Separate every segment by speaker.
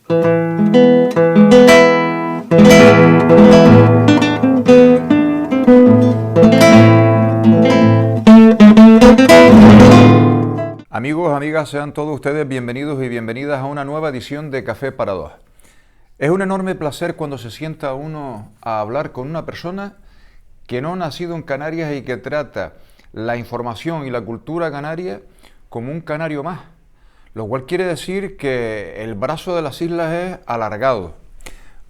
Speaker 1: Amigos, amigas, sean todos ustedes bienvenidos y bienvenidas a una nueva edición de Café para Dos. Es un enorme placer cuando se sienta uno a hablar con una persona que no ha nacido en Canarias y que trata la información y la cultura canaria como un canario más, lo cual quiere decir que el brazo de las islas es alargado.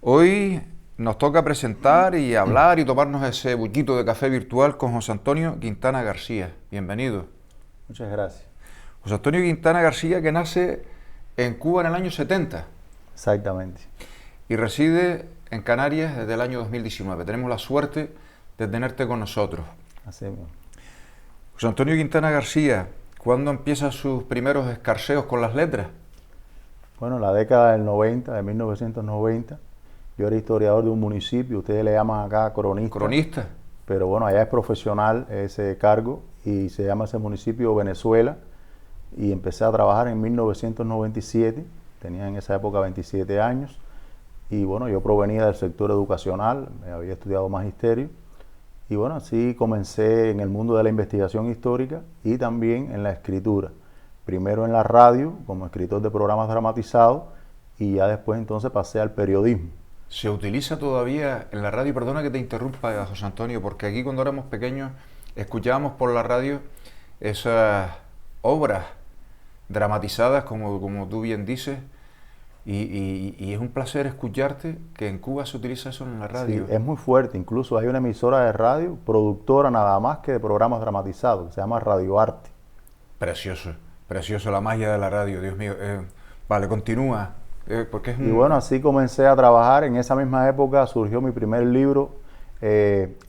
Speaker 1: Hoy nos toca presentar y hablar y tomarnos ese bullito de café virtual con José Antonio Quintana García. Bienvenido.
Speaker 2: Muchas gracias.
Speaker 1: José Antonio Quintana García, que nace en Cuba en el año 70.
Speaker 2: Exactamente.
Speaker 1: Y reside en Canarias desde el año 2019. Tenemos la suerte de tenerte con nosotros.
Speaker 2: Así mismo.
Speaker 1: José Antonio Quintana García, ¿cuándo empieza sus primeros escarceos con las letras?
Speaker 2: Bueno, la década del 90, de 1990, yo era historiador de un municipio, ustedes le llaman acá cronista.
Speaker 1: Cronista.
Speaker 2: Pero bueno, allá es profesional ese cargo y se llama ese municipio Venezuela. Y empecé a trabajar en 1997, tenía en esa época 27 años. Y bueno, yo provenía del sector educacional, había estudiado magisterio. Y bueno, así comencé en el mundo de la investigación histórica y también en la escritura. Primero en la radio, como escritor de programas dramatizados, y ya después entonces pasé al periodismo.
Speaker 1: ¿Se utiliza todavía en la radio? Perdona que te interrumpa, José Antonio, porque aquí cuando éramos pequeños escuchábamos por la radio esas obras dramatizadas, como tú bien dices, y es un placer escucharte que en Cuba se utiliza eso en la radio.
Speaker 2: Sí, es muy fuerte, incluso hay una emisora de radio, productora nada más que de programas dramatizados, que se llama Radio Arte.
Speaker 1: Precioso, precioso, la magia de la radio, Dios mío. Vale, continúa. Porque es
Speaker 2: Y bueno, así comencé a trabajar. En esa misma época surgió mi primer libro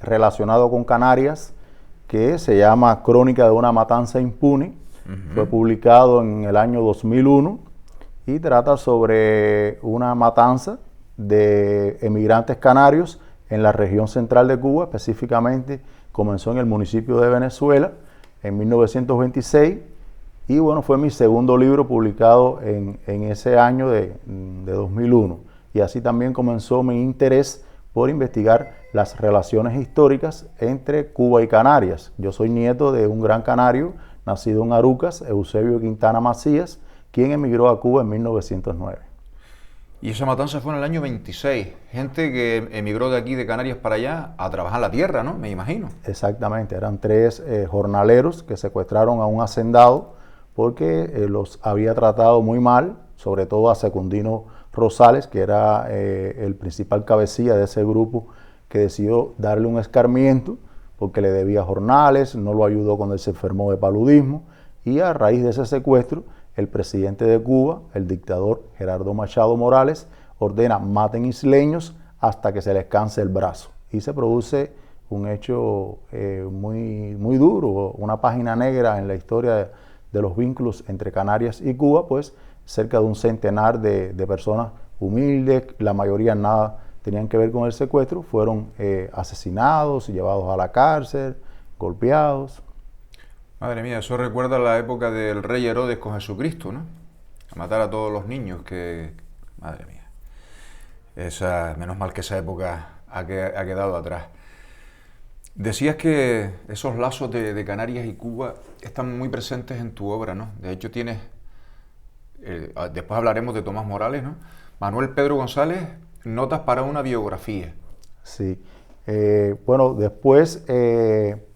Speaker 2: relacionado con Canarias, que se llama Crónica de una matanza impune. Fue publicado en el año 2001 y trata sobre una matanza de emigrantes canarios en la región central de Cuba. Específicamente comenzó en el municipio de Venezuela en 1926 y bueno, fue mi segundo libro publicado en ese año de 2001. Y así también comenzó mi interés por investigar las relaciones históricas entre Cuba y Canarias. Yo soy nieto de un gran canario, nacido en Arucas, Eusebio Quintana Macías, quien emigró a Cuba en 1909.
Speaker 1: Y esa matanza fue en el año 26. Gente que emigró de aquí, de Canarias para allá, a trabajar la tierra, ¿no? Me imagino.
Speaker 2: Exactamente, eran 3 jornaleros que secuestraron a un hacendado porque los había tratado muy mal, sobre todo a Secundino Rosales, que era el principal cabecilla de ese grupo, que decidió darle un escarmiento porque le debía jornales, no lo ayudó cuando él se enfermó de paludismo, y a raíz de ese secuestro, el presidente de Cuba, el dictador Gerardo Machado Morales, ordena maten isleños hasta que se les canse el brazo. Y se produce un hecho muy duro, una página negra en la historia de los vínculos entre Canarias y Cuba, pues cerca de un centenar de personas humildes, la mayoría nada tenían que ver con el secuestro, fueron asesinados y llevados a la cárcel, golpeados.
Speaker 1: Madre mía, eso recuerda la época del rey Herodes con Jesucristo, ¿no? A matar a todos los niños que... Madre mía. Menos mal que esa época ha quedado atrás. Decías que esos lazos de Canarias y Cuba están muy presentes en tu obra, ¿no? De hecho tienes... después hablaremos de Tomás Morales, ¿no? Manuel Pedro González, notas para una biografía.
Speaker 2: Sí. Bueno, después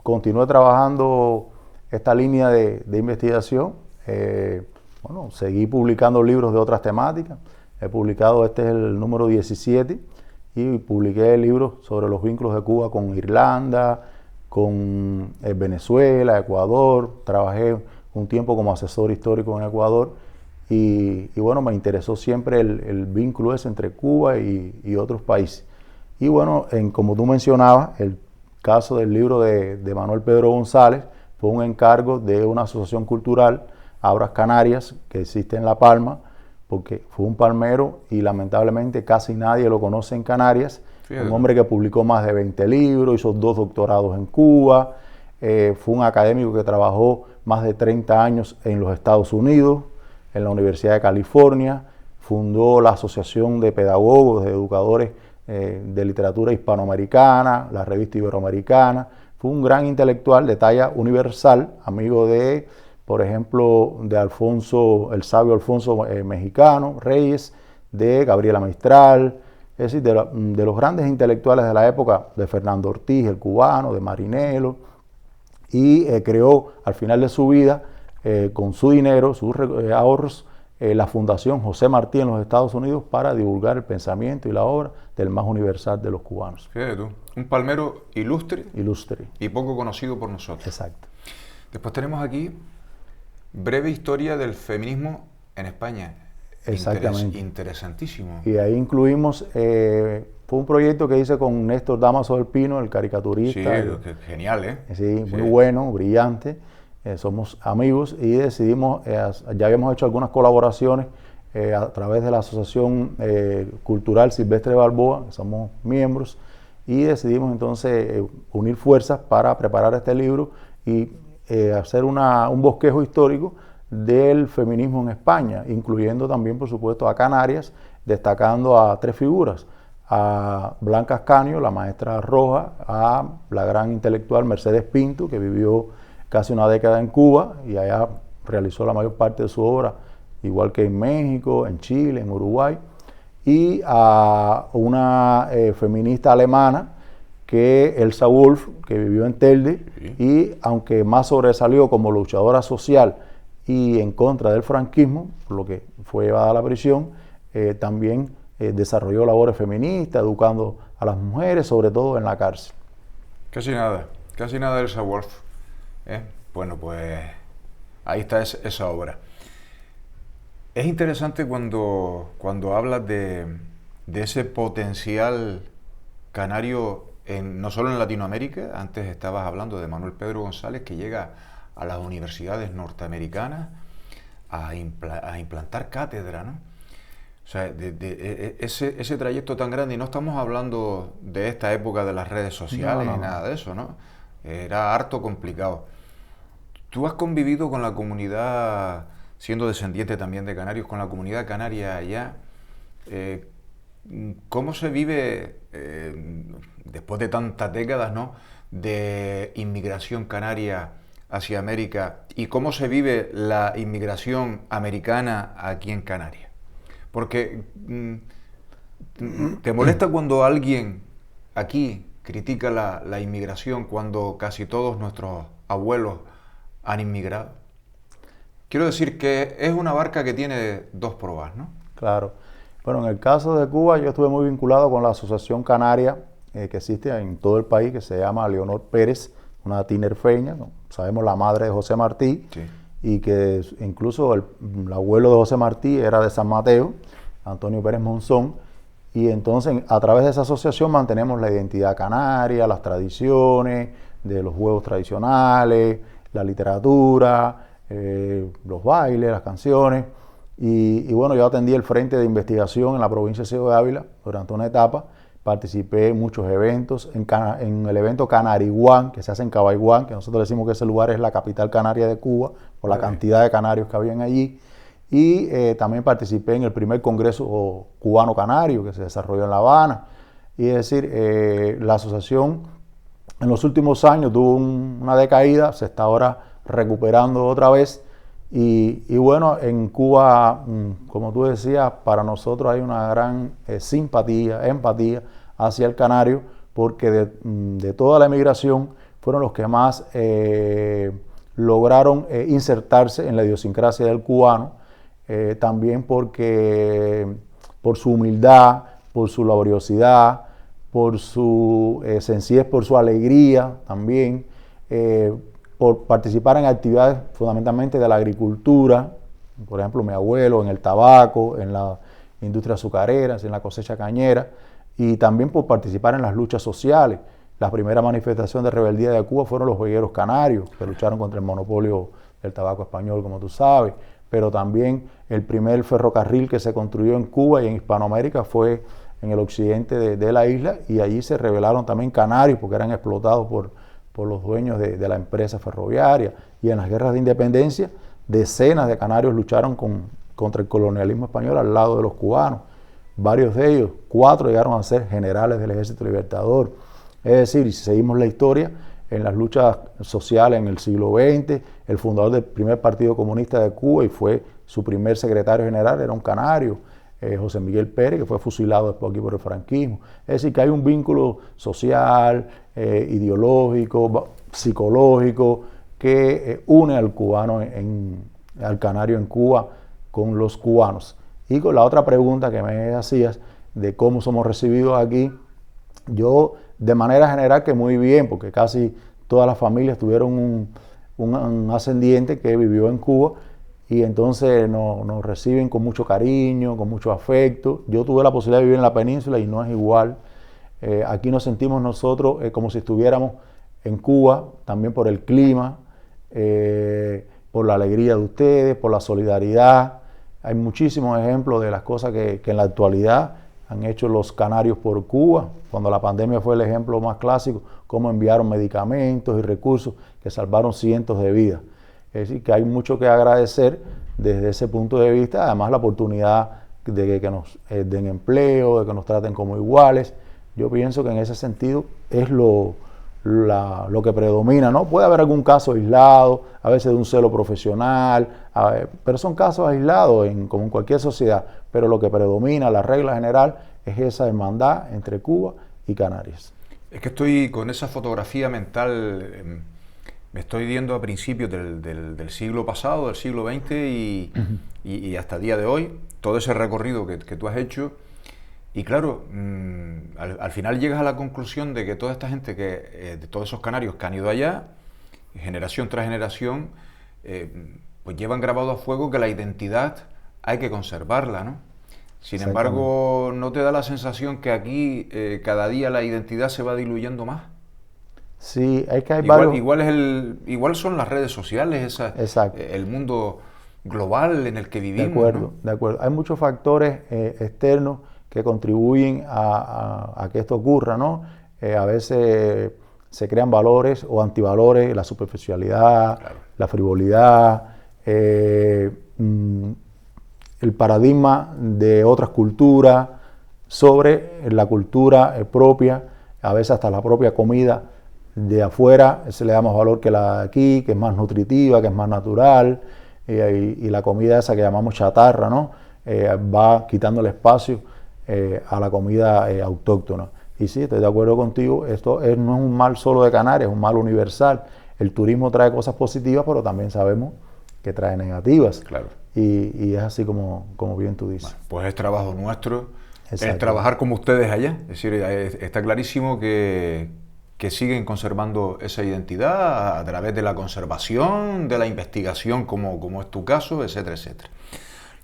Speaker 2: continué trabajando esta línea de investigación. Bueno, seguí publicando libros de otras temáticas. He publicado, este es el número 17, y publiqué libros sobre los vínculos de Cuba con Irlanda, con Venezuela, Ecuador. Trabajé un tiempo como asesor histórico en Ecuador. Y bueno, me interesó siempre el vínculo ese entre Cuba y otros países. Y bueno, como tú mencionabas, el caso del libro de Manuel Pedro González fue un encargo de una asociación cultural, Abras Canarias, que existe en La Palma, porque fue un palmero y lamentablemente casi nadie lo conoce en Canarias. Fíjate. Un hombre que publicó más de 20 libros, hizo 2 doctorados en Cuba, fue un académico que trabajó más de 30 años en los Estados Unidos, en la Universidad de California, fundó la Asociación de Pedagogos, de Educadores de Literatura Hispanoamericana, la Revista Iberoamericana. Fue un gran intelectual de talla universal, amigo de, por ejemplo, de Alfonso, el sabio Alfonso mexicano, Reyes, de Gabriela Mistral, es decir, de los grandes intelectuales de la época, de Fernando Ortiz, el cubano, de Marinello, y creó al final de su vida, con su dinero, sus ahorros, la Fundación José Martí en los Estados Unidos para divulgar el pensamiento y la obra del más universal de los cubanos.
Speaker 1: Fíjate tú, un palmero ilustre,
Speaker 2: Ilustre.
Speaker 1: Y poco conocido por nosotros.
Speaker 2: Exacto.
Speaker 1: Después tenemos aquí breve historia del feminismo en España.
Speaker 2: Exactamente.
Speaker 1: Interesantísimo.
Speaker 2: Y ahí incluimos, fue un proyecto que hice con Néstor Damaso del Pino, el caricaturista.
Speaker 1: Sí, genial, ¿eh?
Speaker 2: Sí, muy bueno, brillante. Somos amigos y decidimos, ya habíamos hecho algunas colaboraciones a través de la Asociación Cultural Silvestre Balboa, que somos miembros, y decidimos entonces unir fuerzas para preparar este libro y hacer un bosquejo histórico del feminismo en España, incluyendo también, por supuesto, a Canarias, destacando a 3 figuras: a Blanca Ascanio, la maestra Roja, a la gran intelectual Mercedes Pinto, que vivió casi una década en Cuba y allá realizó la mayor parte de su obra, igual que en México, en Chile, en Uruguay, y a una feminista alemana, que Elsa Wolf, que vivió en Telde, y aunque más sobresalió como luchadora social y en contra del franquismo, por lo que fue llevada a la prisión, también desarrolló labores feministas, educando a las mujeres, sobre todo en la cárcel.
Speaker 1: Casi nada de Elsa Wolf. Bueno, pues ahí está esa obra. Es interesante cuando hablas de ese potencial canario, no solo en Latinoamérica. Antes estabas hablando de Manuel Pedro González, que llega a las universidades norteamericanas a implantar cátedra, ¿no? O sea, ese trayecto tan grande, y no estamos hablando de esta época de las redes sociales ni nada de eso, ¿no? Era harto complicado. Tú has convivido con la comunidad, siendo descendiente también de canarios, con la comunidad canaria allá. ¿Cómo se vive, después de tantas décadas, ¿no?, de inmigración canaria hacia América, y cómo se vive la inmigración americana aquí en Canarias? Porque ¿te molesta cuando alguien aquí critica la inmigración cuando casi todos nuestros abuelos han inmigrado? Quiero decir que es una barca que tiene 2 proas, ¿no?
Speaker 2: Claro. Bueno, en el caso de Cuba, yo estuve muy vinculado con la Asociación Canaria que existe en todo el país, que se llama Leonor Pérez, una tinerfeña, ¿no? Sabemos, la madre de José Martí, sí, y que incluso el abuelo de José Martí era de San Mateo, Antonio Pérez Monzón, y entonces a través de esa asociación mantenemos la identidad canaria, las tradiciones de los juegos tradicionales, la literatura, los bailes, las canciones, y bueno, yo atendí el frente de investigación en la provincia de Ciego de Ávila durante una etapa. Participé en muchos eventos, en el evento Canariguán, que se hace en Cabaiguán, que nosotros decimos que ese lugar es la capital canaria de Cuba, por la cantidad de canarios que habían allí. Y también participé en el primer congreso cubano-canario que se desarrolló en La Habana. Y es decir, la asociación en los últimos años tuvo una decaída, se está ahora recuperando otra vez. Y bueno, en Cuba, como tú decías, para nosotros hay una gran simpatía, empatía hacia el canario, porque de toda la emigración fueron los que más lograron insertarse en la idiosincrasia del cubano, también porque por su humildad, por su laboriosidad, por su sencillez, por su alegría también, por participar en actividades fundamentalmente de la agricultura, por ejemplo, mi abuelo en el tabaco, en la industria azucarera, en la cosecha cañera, y también por participar en las luchas sociales. La primera manifestación de rebeldía de Cuba fueron los boyeros canarios, que lucharon contra el monopolio del tabaco español, como tú sabes, pero también el primer ferrocarril que se construyó en Cuba y en Hispanoamérica fue en el occidente de la isla, y allí se rebelaron también canarios porque eran explotados por los dueños de la empresa ferroviaria. Y en las guerras de independencia, decenas de canarios lucharon con contra el colonialismo español al lado de los cubanos. Varios de ellos, 4 llegaron a ser generales del Ejército Libertador. Es decir, si seguimos la historia, en las luchas sociales en el siglo XX, el fundador del primer Partido Comunista de Cuba y fue su primer secretario general, era un canario, José Miguel Pérez, que fue fusilado después aquí por el franquismo. Es decir, que hay un vínculo social, ideológico, psicológico, que une al cubano, al canario en Cuba con los cubanos. Y con la otra pregunta que me hacías de cómo somos recibidos aquí, yo de manera general que muy bien, porque casi todas las familias tuvieron un ascendiente que vivió en Cuba y entonces nos reciben con mucho cariño, con mucho afecto. Yo tuve la posibilidad de vivir en la península y no es igual. Aquí nos sentimos nosotros como si estuviéramos en Cuba, también por el clima, por la alegría de ustedes, por la solidaridad. Hay muchísimos ejemplos de las cosas que en la actualidad han hecho los canarios por Cuba. Cuando la pandemia fue el ejemplo más clásico, cómo enviaron medicamentos y recursos que salvaron cientos de vidas. Es decir, que hay mucho que agradecer desde ese punto de vista. Además, la oportunidad de que nos den empleo, de que nos traten como iguales. Yo pienso que en ese sentido es lo que predomina, ¿no? Puede haber algún caso aislado, a veces de un celo profesional, pero son casos aislados como en cualquier sociedad, pero lo que predomina, la regla general, es esa hermandad entre Cuba y Canarias.
Speaker 1: Es que estoy con esa fotografía mental, me estoy viendo a principios del siglo pasado, del siglo XX y hasta el día de hoy, todo ese recorrido que tú has hecho. Y claro, al final llegas a la conclusión de que toda esta gente, de todos esos canarios que han ido allá, generación tras generación, pues llevan grabado a fuego que la identidad hay que conservarla, ¿no? Sin embargo, ¿no te da la sensación que aquí cada día la identidad se va diluyendo más?
Speaker 2: Sí, es que hay varios...
Speaker 1: Igual son las redes sociales, el mundo global en el que vivimos.
Speaker 2: De acuerdo,
Speaker 1: ¿no?
Speaker 2: De acuerdo. Hay muchos factores externos que contribuyen a que esto ocurra, ¿no? A veces se crean valores o antivalores, la superficialidad, claro, la frivolidad, el paradigma de otras culturas sobre la cultura propia, a veces hasta la propia comida de afuera se le da más valor que la de aquí, que es más nutritiva, que es más natural, y la comida esa que llamamos chatarra, ¿no? Va quitando el espacio a la comida autóctona. Y sí, estoy de acuerdo contigo, esto no es un mal solo de Canarias, es un mal universal. El turismo trae cosas positivas, pero también sabemos que trae negativas. Claro. Y es así como bien tú dices.
Speaker 1: Bueno, pues es trabajo nuestro, el trabajar como ustedes allá. Es decir, está clarísimo que siguen conservando esa identidad a través de la conservación, de la investigación, como es tu caso, etcétera, etcétera.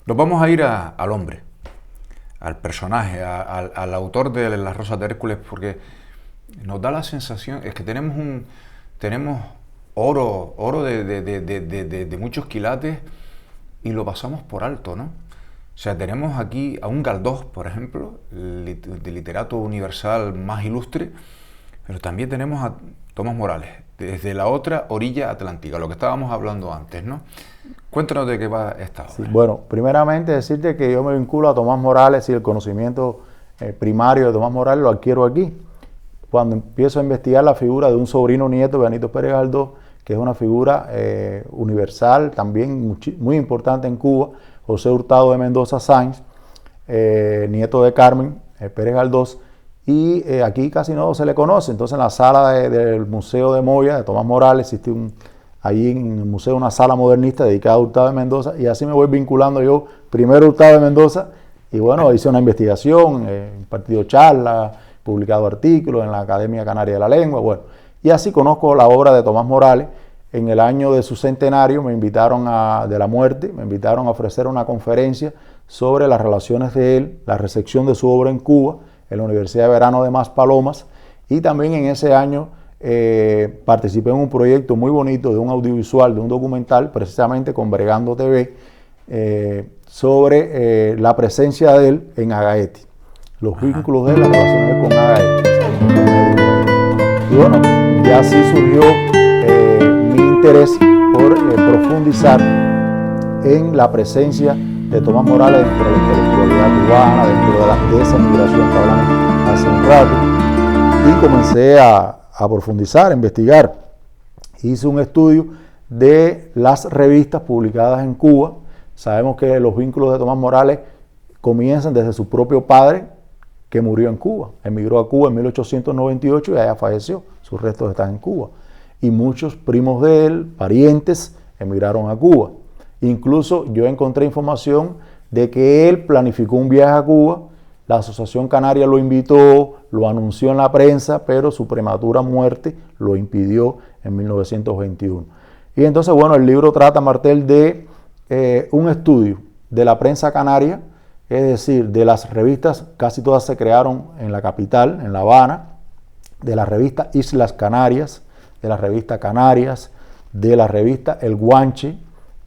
Speaker 1: Nos vamos a ir al hombre, al personaje, al autor de Las Rosas de Hércules, porque nos da la sensación, es que tenemos oro de muchos quilates y lo pasamos por alto, ¿no? O sea, tenemos aquí a un Galdós, por ejemplo, el literato universal más ilustre, pero también tenemos a Tomás Morales, desde la otra orilla atlántica, lo que estábamos hablando antes, ¿no? Cuéntanos de qué va esta obra.
Speaker 2: Sí, bueno, primeramente decirte que yo me vinculo a Tomás Morales y el conocimiento primario de Tomás Morales lo adquiero aquí. Cuando empiezo a investigar la figura de un sobrino nieto de Benito Pérez Galdós, que es una figura universal, también muy importante en Cuba, José Hurtado de Mendoza Sáenz, nieto de Carmen Pérez Galdós, y aquí casi no se le conoce. Entonces en la sala del Museo de Moya, de Tomás Morales, existe allí en el museo una sala modernista dedicada a Hurtado de Mendoza, y así me voy vinculando yo, primero Hurtado de Mendoza, y bueno, hice una investigación, impartido charlas, publicado artículos en la Academia Canaria de la Lengua, bueno, y así conozco la obra de Tomás Morales. En el año de su centenario me invitaron de la muerte, me invitaron a ofrecer una conferencia sobre las relaciones de él, la recepción de su obra en Cuba, en la Universidad de Verano de Maspalomas, y también en ese año participé en un proyecto muy bonito de un audiovisual, de un documental, precisamente con Bregando TV, sobre la presencia de él en Agaete, los vínculos de él, las relaciones de él con Agaete. Y bueno, ya así surgió mi interés por profundizar en la presencia de Tomás Morales dentro de la intelectualidad cubana, dentro de esa migración que hablamos hace un rato. Y comencé a profundizar, a investigar. Hice un estudio de las revistas publicadas en Cuba. Sabemos que los vínculos de Tomás Morales comienzan desde su propio padre, que murió en Cuba. Emigró a Cuba en 1898 y allá falleció. Sus restos están en Cuba. Y muchos primos de él, parientes, emigraron a Cuba. Incluso yo encontré información de que él planificó un viaje a Cuba. La Asociación Canaria lo invitó, lo anunció en la prensa, pero su prematura muerte lo impidió en 1921. Y entonces, bueno, el libro trata, Martel, de un estudio de la prensa canaria, es decir, de las revistas, casi todas se crearon en la capital, en La Habana, de la revista Islas Canarias, de la revista Canarias, de la revista El Guanche,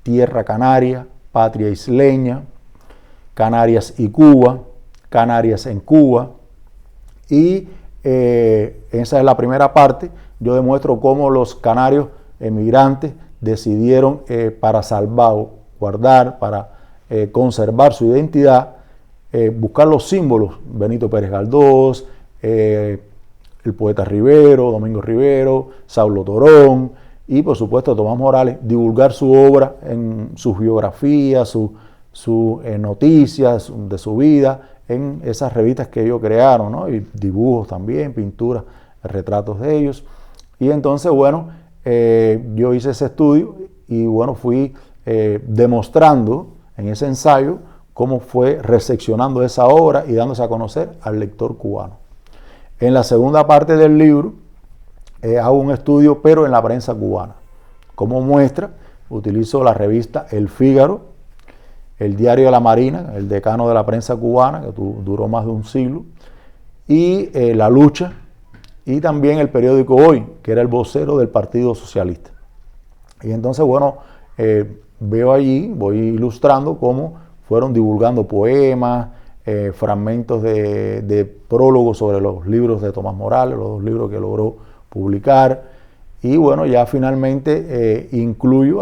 Speaker 2: Tierra Canaria, Patria Isleña, Canarias y Cuba, Canarias en Cuba, y esa es la primera parte. Yo demuestro cómo los canarios emigrantes decidieron para salvaguardar, para conservar su identidad, buscar los símbolos, Benito Pérez Galdós, el poeta Rivero, Domingo Rivero, Saulo Torón y por supuesto Tomás Morales, divulgar su obra en sus biografías, sus noticias de su vida en esas revistas que ellos crearon, ¿no? Y dibujos también, pinturas, retratos de ellos. Y entonces, bueno, yo hice ese estudio y bueno, fui demostrando en ese ensayo cómo fue recepcionando esa obra y dándose a conocer al lector cubano. En la segunda parte del libro hago un estudio, pero en la prensa cubana. Como muestra, utilizo la revista El Fígaro, el Diario de la Marina, el decano de la prensa cubana, que duró más de un siglo, y La Lucha, y también el periódico Hoy, que era el vocero del Partido Socialista. Y entonces, bueno, veo allí, voy ilustrando cómo fueron divulgando poemas, fragmentos de prólogos sobre los libros de Tomás Morales, los dos libros que logró publicar. Y bueno, ya finalmente incluyo,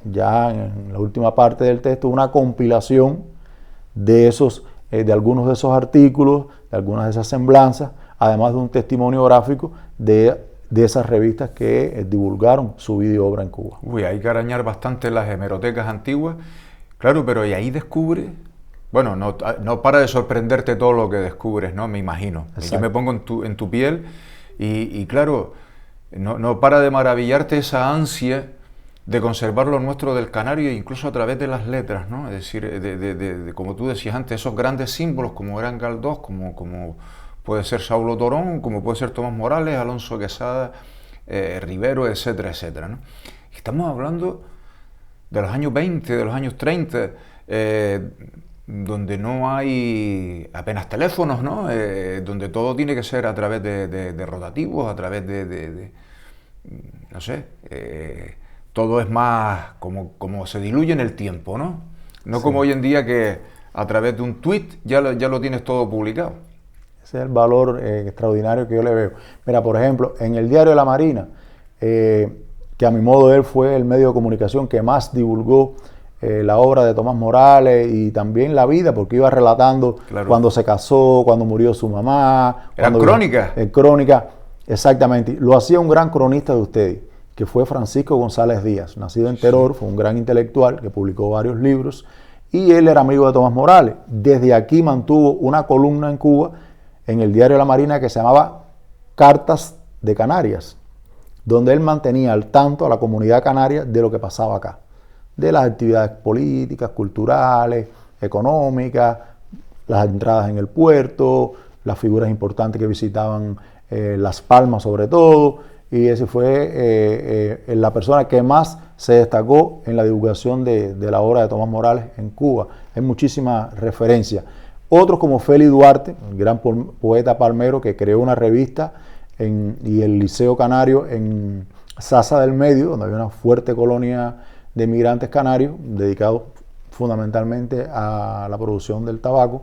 Speaker 2: ya en la última parte del texto, una compilación de algunos de esos artículos, de algunas de esas semblanzas, además de un testimonio gráfico de esas revistas que divulgaron su vida y obra en Cuba.
Speaker 1: Uy, hay que arañar bastante las hemerotecas antiguas, claro, pero y ahí descubre, bueno, no para de sorprenderte todo lo que descubres, ¿no? Me imagino. Exacto. Yo me pongo en tu piel y claro, no para de maravillarte esa ansia de conservar lo nuestro del canario, incluso a través de las letras, ¿no? Es decir, como tú decías antes, esos grandes símbolos como eran Galdós, como puede ser Saulo Torón, como puede ser Tomás Morales, Alonso Quesada, Rivero, etcétera, etcétera, ¿no? Estamos hablando de los años 20, de los años 30, donde no hay apenas teléfonos, ¿no? Donde todo tiene que ser a través de rotativos, a través no sé, todo es más como se diluye en el tiempo, ¿no? No sí. Como hoy en día que a través de un tweet ya lo tienes todo publicado.
Speaker 2: Ese es el valor extraordinario que yo le veo. Mira, por ejemplo, en el Diario de la Marina, que a mi modo de ver fue el medio de comunicación que más divulgó la obra de Tomás Morales y también la vida, porque iba relatando claro. Cuando se casó, cuando murió su mamá.
Speaker 1: ¿Eran crónicas?
Speaker 2: Crónica, exactamente. Lo hacía un gran cronista de ustedes, que fue Francisco González Díaz, nacido en Teror, sí. Fue un gran intelectual que publicó varios libros y él era amigo de Tomás Morales. Desde aquí mantuvo una columna en Cuba, en el Diario de la Marina, que se llamaba Cartas de Canarias, donde él mantenía al tanto a la comunidad canaria de lo que pasaba acá, de las actividades políticas, culturales, económicas, las entradas en el puerto, las figuras importantes que visitaban Las Palmas sobre todo, y ese fue la persona que más se destacó en la divulgación de la obra de Tomás Morales en Cuba. Hay muchísimas referencias. Otros como Félix Duarte, el gran poeta palmero que creó una revista y el Liceo Canario en Sasa del Medio, donde había una fuerte colonia de migrantes canarios dedicados fundamentalmente a la producción del tabaco.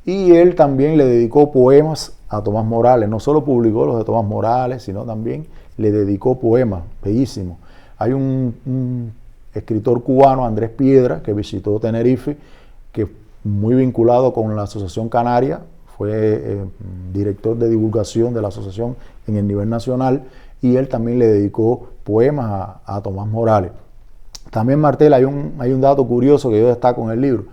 Speaker 2: Y él también le dedicó poemas a Tomás Morales. No solo publicó los de Tomás Morales, sino también le dedicó poemas bellísimos. Hay un escritor cubano, Andrés Piedra, que visitó Tenerife que muy vinculado con la Asociación Canaria, fue director de divulgación de la asociación en el nivel nacional, y él también le dedicó poemas a Tomás Morales. También, Martel, hay un dato curioso que yo destaco en el libro,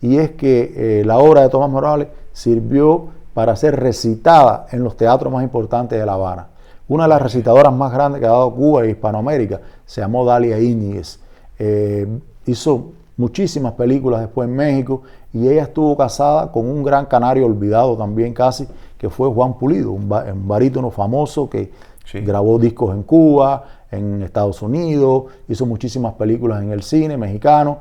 Speaker 2: y es que la obra de Tomás Morales sirvió para ser recitada en los teatros más importantes de La Habana. Una de las recitadoras más grandes que ha dado Cuba e Hispanoamérica se llamó Dalia Íñiguez. Hizo muchísimas películas después en México, y ella estuvo casada con un gran canario olvidado también casi, que fue Juan Pulido, un barítono famoso que grabó discos en Cuba, en Estados Unidos, hizo muchísimas películas en el cine mexicano,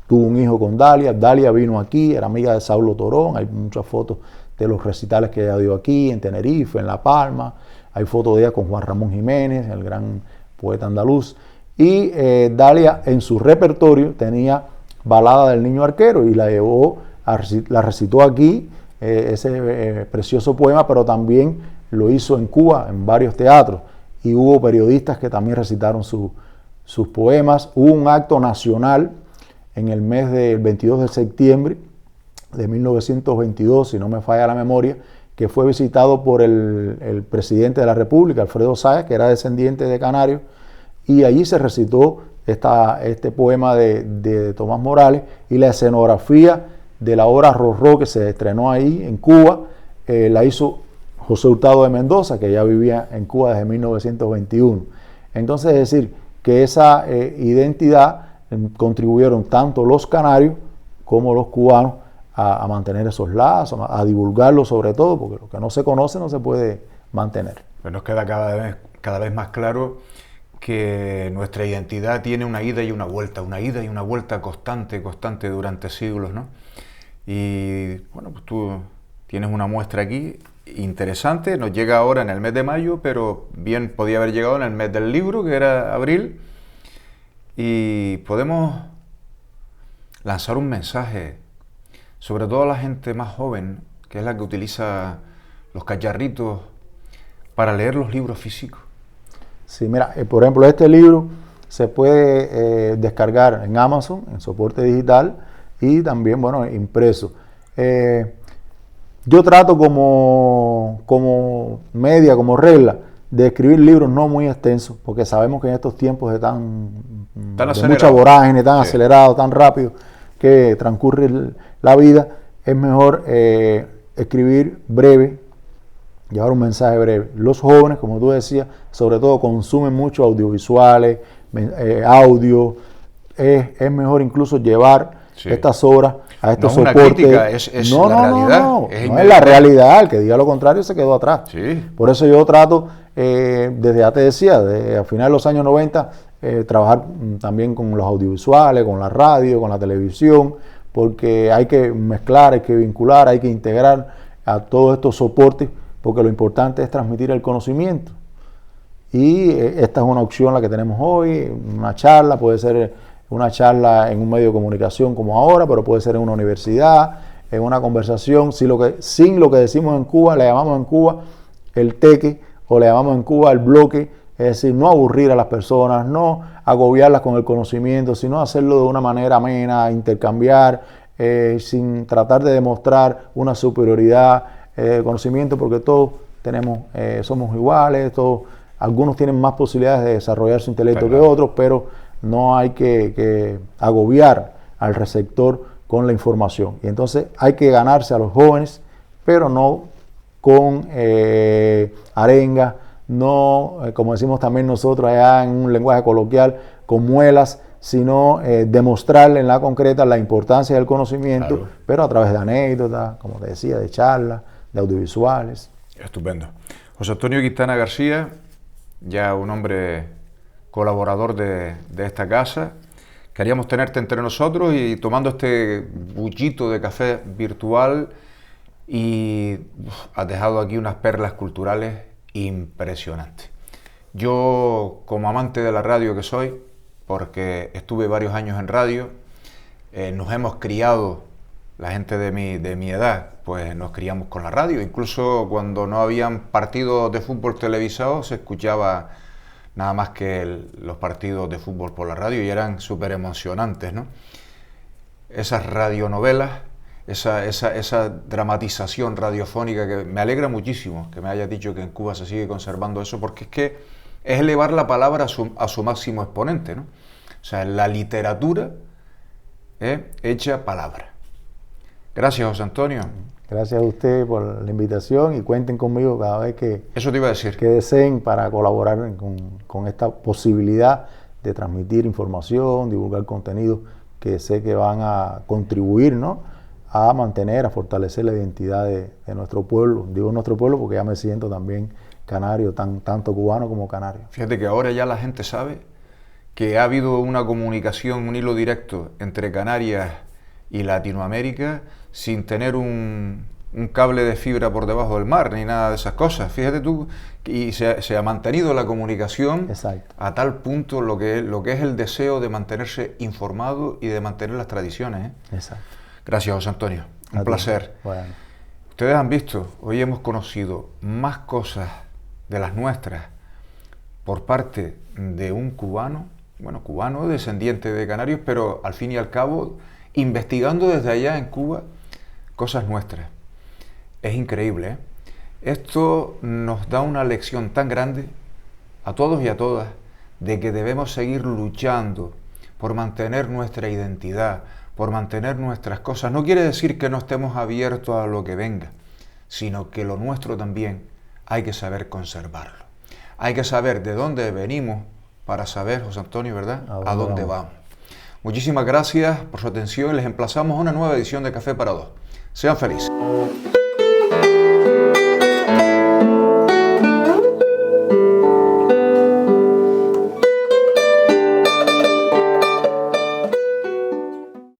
Speaker 2: tuvo un hijo con Dalia. Dalia vino aquí, era amiga de Saulo Torón, hay muchas fotos de los recitales que ella dio aquí, en Tenerife, en La Palma, hay fotos de ella con Juan Ramón Jiménez, el gran poeta andaluz, y Dalia en su repertorio tenía Balada del Niño Arquero, y la recitó aquí, ese precioso poema, pero también lo hizo en Cuba, en varios teatros, y hubo periodistas que también recitaron sus poemas. Hubo un acto nacional en el mes del 22 de septiembre de 1922, si no me falla la memoria, que fue visitado por el presidente de la República, Alfredo Sáez, que era descendiente de canarios, y allí se recitó este poema de Tomás Morales, y la escenografía de la obra Rorró, que se estrenó ahí en Cuba, la hizo José Hurtado de Mendoza, que ya vivía en Cuba desde 1921. Entonces, es decir, que esa identidad contribuyeron tanto los canarios como los cubanos a mantener esos lazos, a divulgarlo sobre todo, porque lo que no se conoce no se puede mantener.
Speaker 1: Pues nos queda cada vez más claro que nuestra identidad tiene una ida y una vuelta constante durante siglos, ¿no? Y bueno, pues tú tienes una muestra aquí interesante, nos llega ahora en el mes de mayo, pero bien podía haber llegado en el mes del libro, que era abril, y podemos lanzar un mensaje, sobre todo a la gente más joven, que es la que utiliza los cacharritos para leer los libros físicos.
Speaker 2: Sí, mira, por ejemplo, este libro se puede descargar en Amazon, en soporte digital, y también, bueno, impreso. Yo trato como media, como regla, de escribir libros no muy extensos, porque sabemos que en estos tiempos de mucha vorágine, tan acelerado, tan rápido que transcurre la vida, es mejor escribir breve, llevar un mensaje breve. Los jóvenes, como tú decías, sobre todo consumen mucho audiovisuales, audio. Es mejor incluso llevar estas obras a estos soportes. No es una crítica, es la realidad. No es la realidad. El que diga lo contrario se quedó atrás.
Speaker 1: Sí.
Speaker 2: Por eso yo trato, desde ya te decía, a finales de los años 90, trabajar también con los audiovisuales, con la radio, con la televisión, porque hay que mezclar, hay que vincular, hay que integrar a todos estos soportes, porque lo importante es transmitir el conocimiento. Y esta es una opción la que tenemos hoy, una charla, puede ser una charla en un medio de comunicación como ahora, pero puede ser en una universidad, en una conversación, sin lo que decimos en Cuba, le llamamos en Cuba el teque, o le llamamos en Cuba el bloque, es decir, no aburrir a las personas, no agobiarlas con el conocimiento, sino hacerlo de una manera amena, intercambiar, sin tratar de demostrar una superioridad de conocimiento, porque todos somos iguales, algunos tienen más posibilidades de desarrollar su intelecto que otros, pero no hay que agobiar al receptor con la información. Y entonces hay que ganarse a los jóvenes, pero no con arengas, no, como decimos también nosotros allá en un lenguaje coloquial, con muelas, sino demostrarle en la concreta la importancia del conocimiento, pero a través de anécdotas, como te decía, de charlas, de audiovisuales.
Speaker 1: Estupendo. José Antonio Quintana García, ya un hombre colaborador de esta casa, queríamos tenerte entre nosotros y tomando este bullito de café virtual, y has dejado aquí unas perlas culturales impresionantes. Yo, como amante de la radio que soy, porque estuve varios años en radio, nos hemos criado, la gente de mi edad, pues nos criamos con la radio. Incluso cuando no habían partidos de fútbol televisados, se escuchaba nada más que los partidos de fútbol por la radio, y eran súper emocionantes, ¿no? esas radionovelas, esa dramatización radiofónica, que me alegra muchísimo que me hayas dicho que en Cuba se sigue conservando eso, porque es que es elevar la palabra a su máximo exponente, ¿no? O sea, la literatura hecha palabra. Gracias, José Antonio.
Speaker 2: Gracias a usted por la invitación y cuenten conmigo cada vez que,
Speaker 1: eso te iba a decir,
Speaker 2: que deseen para colaborar con esta posibilidad de transmitir información, divulgar contenido que sé que van a contribuir, ¿no?, a mantener, a fortalecer la identidad de nuestro pueblo. Digo nuestro pueblo porque ya me siento también canario, tanto cubano como canario.
Speaker 1: Fíjate que ahora ya la gente sabe que ha habido una comunicación, un hilo directo entre Canarias y Latinoamérica sin tener un cable de fibra por debajo del mar ni nada de esas cosas. Fíjate tú, y se ha mantenido la comunicación.
Speaker 2: Exacto.
Speaker 1: A tal punto lo que es el deseo de mantenerse informado y de mantener las tradiciones, ¿eh?
Speaker 2: Exacto.
Speaker 1: Gracias, José Antonio. Un placer.
Speaker 2: Bueno.
Speaker 1: Ustedes han visto, hoy hemos conocido más cosas de las nuestras por parte de un cubano, bueno, cubano, descendiente de canarios, pero al fin y al cabo, investigando desde allá en Cuba cosas nuestras. Es increíble, ¿eh? Esto nos da una lección tan grande a todos y a todas de que debemos seguir luchando por mantener nuestra identidad, por mantener nuestras cosas. No quiere decir que no estemos abiertos a lo que venga, sino que lo nuestro también hay que saber conservarlo. Hay que saber de dónde venimos para saber, José Antonio, ¿verdad?, a dónde vamos. Muchísimas gracias por su atención y les emplazamos a una nueva edición de Café para Dos. Sean felices.